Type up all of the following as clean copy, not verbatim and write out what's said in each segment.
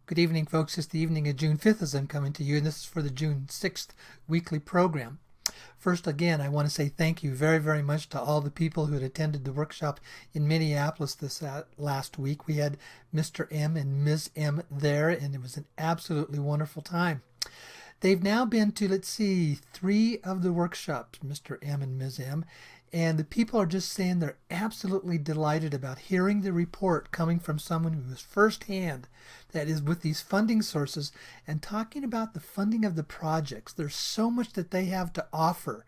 Good evening, folks. It's the evening of June 5th as I'm coming to you, and this is for the June 6th weekly program. First, again, I want to say thank you very, very much to all the people who had attended the workshop in Minneapolis this last week. We had Mr. M and Ms. M there, and it was an absolutely wonderful time. They've now been to, 3 of the workshops, Mr. M and Ms. M, and the people are just saying they're absolutely delighted about hearing the report coming from someone who is firsthand, that is with these funding sources, and talking about the funding of the projects. There's so much that they have to offer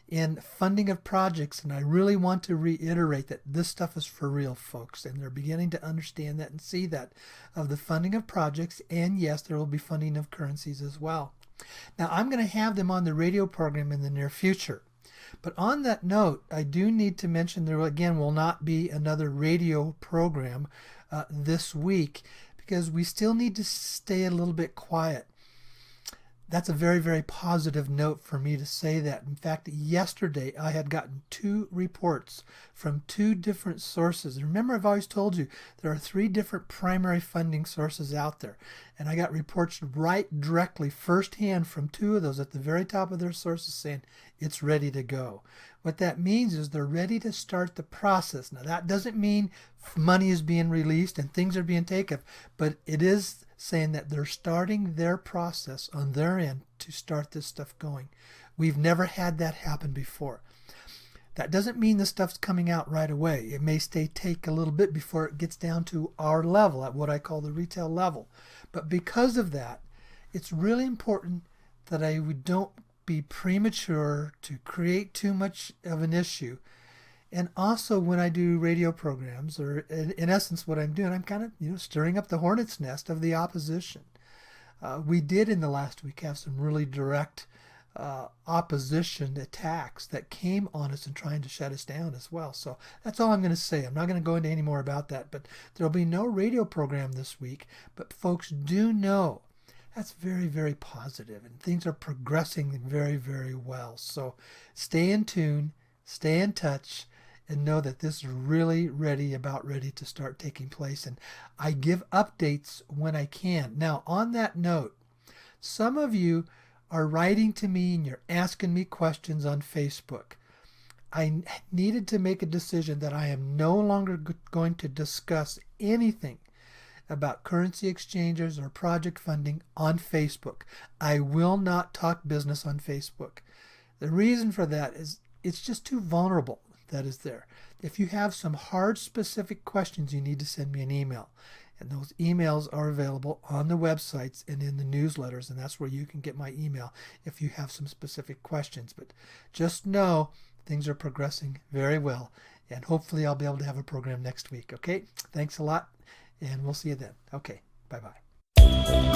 in funding of projects, and I really want to reiterate that this stuff is for real, folks, and they're beginning to understand that and see that of the funding of projects, and yes, there will be funding of currencies as well. Now, I'm going to have them on the radio program in the near future. But on that note, I do need to mention there again will not be another radio program this week because we still need to stay a little bit quiet. That's a very, very positive note for me to say that. In fact, yesterday I had gotten 2 reports from 2 different sources. And remember, I've always told you there are 3 different primary funding sources out there. And I got reports right directly firsthand from 2 of those at the very top of their sources saying it's ready to go. What that means is they're ready to start the process. Now, that doesn't mean money is being released and things are being taken, but it is saying that they're starting their process on their end to start this stuff going. We've never had that happen before. That doesn't mean the stuff's coming out right away. It may take a little bit before it gets down to our level, at what I call the retail level. But because of that, it's really important that we don't be premature to create too much of an issue. And also when I do radio programs, or in essence what I'm doing, I'm kind of stirring up the hornet's nest of the opposition. We did in the last week have some really direct opposition attacks that came on us and trying to shut us down as well. So that's all I'm going to say. I'm not going to go into any more about that, but there'll be no radio program this week. But folks, do know that's very, very positive, and things are progressing very, very well. So stay in tune, stay in touch, and know that this is really about ready to start taking place. And I give updates when I can. Now, on that note, some of you are writing to me and you're asking me questions on Facebook. I needed to make a decision that I am no longer going to discuss anything about currency exchanges or project funding on Facebook. I will not talk business on Facebook. The reason for that is it's just too vulnerable. That is there. If you have some hard specific questions, you need to send me an email. And those emails are available on the websites and in the newsletters, and that's where you can get my email if you have some specific questions. But just know things are progressing very well, and hopefully I'll be able to have a program next week. Okay? Thanks a lot, and we'll see you then. Okay, bye-bye.